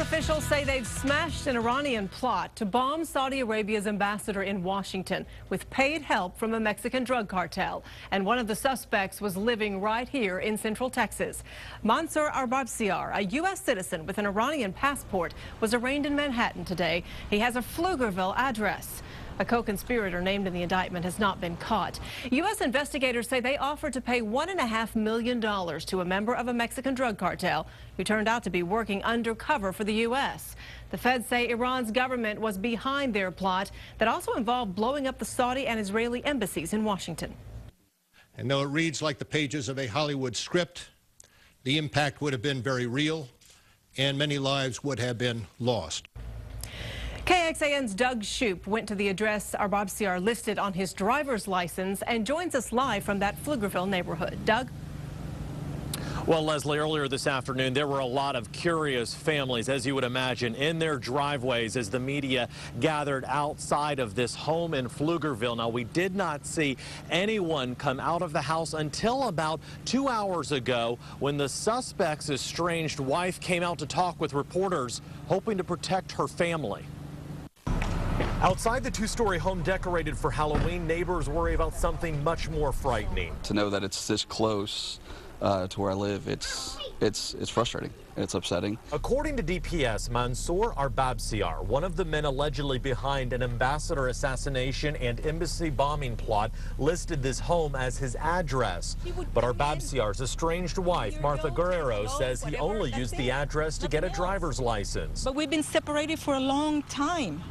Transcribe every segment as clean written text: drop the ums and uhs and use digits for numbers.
officials say they've smashed an Iranian plot to bomb Saudi Arabia's ambassador in Washington with paid help from a Mexican drug cartel. And one of the suspects was living right here in Central Texas. Manssor Arbabsiar, a U.S. citizen with an Iranian passport, was arraigned in Manhattan today. He has a Pflugerville address. A co-conspirator named in the indictment has not been caught. U.S. investigators say they offered to pay $1.5 million to a member of a Mexican drug cartel who turned out to be working undercover for the U.S. The feds say Iran's government was behind their plot that also involved blowing up the Saudi and Israeli embassies in Washington. And though it reads like the pages of a Hollywood script, the impact would have been very real, and many lives would have been lost. KXAN's Doug Shoup went to the address Arbabsiar listed on his driver's license and joins us live from that Pflugerville neighborhood. Doug? Well, Leslie, earlier this afternoon, there were a lot of curious families, as you would imagine, in their driveways as the media gathered outside of this home in Pflugerville. Now, we did not see anyone come out of the house until about 2 hours ago when the suspect's estranged wife came out to talk with reporters, hoping to protect her family. Outside the two-story home decorated for Halloween, neighbors worry about something much more frightening. To know that it's this close to where I live, it's frustrating. It's upsetting. According to DPS, Manssor Arbabsiar, one of the men allegedly behind an ambassador assassination and embassy bombing plot, listed this home as his address. But Arbabsiar's estranged wife, Martha Guerrero, says he only used the address to get a driver's license. But we've been separated for a long time.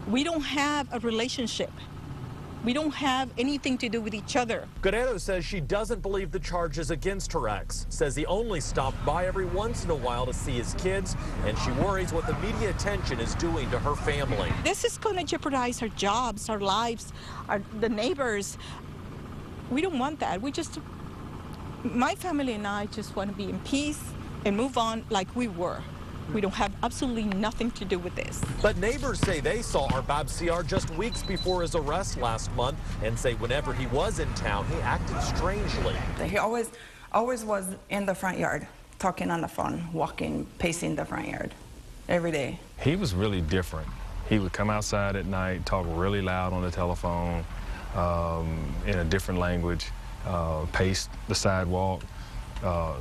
We don't have a relationship. We don't have anything to do with each other. Guerrero says she doesn't believe the charges against her ex, says he only stopped by every once in a while to see his kids, and she worries what the media attention is doing to her family. This is going to jeopardize our jobs, our lives, the neighbors. We don't want that. My family and I just want to be in peace and move on like we were. We don't have absolutely nothing to do with this. But neighbors say they saw Arbabsiar just weeks before his arrest last month and say whenever he was in town, he acted strangely. He always was in the front yard, talking on the phone, walking, pacing the front yard every day. He was really different. He would come outside at night, talk really loud on the telephone in a different language, pace the sidewalk.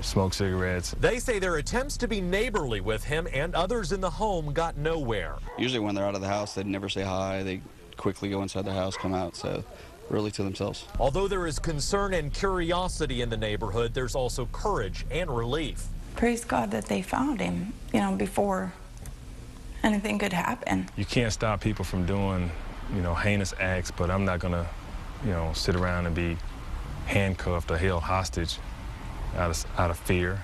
Smoke cigarettes. They say their attempts to be neighborly with him and others in the home got nowhere. Usually when they're out of the house, they'd never say hi. They quickly go inside the house, come out, so really to themselves. Although there is concern and curiosity in the neighborhood, there's also courage and relief. Praise God that they found him, before anything could happen. You can't stop people from doing, heinous acts, but I'm not gonna, sit around and be handcuffed or held hostage out of fear.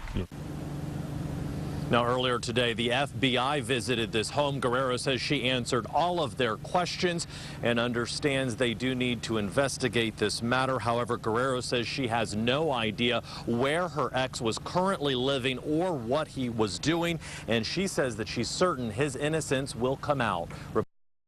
Now, earlier today, the FBI visited this home. Guerrero says she answered all of their questions and understands they do need to investigate this matter. However, Guerrero says she has no idea where her ex was currently living or what he was doing, and she says that she's certain his innocence will come out.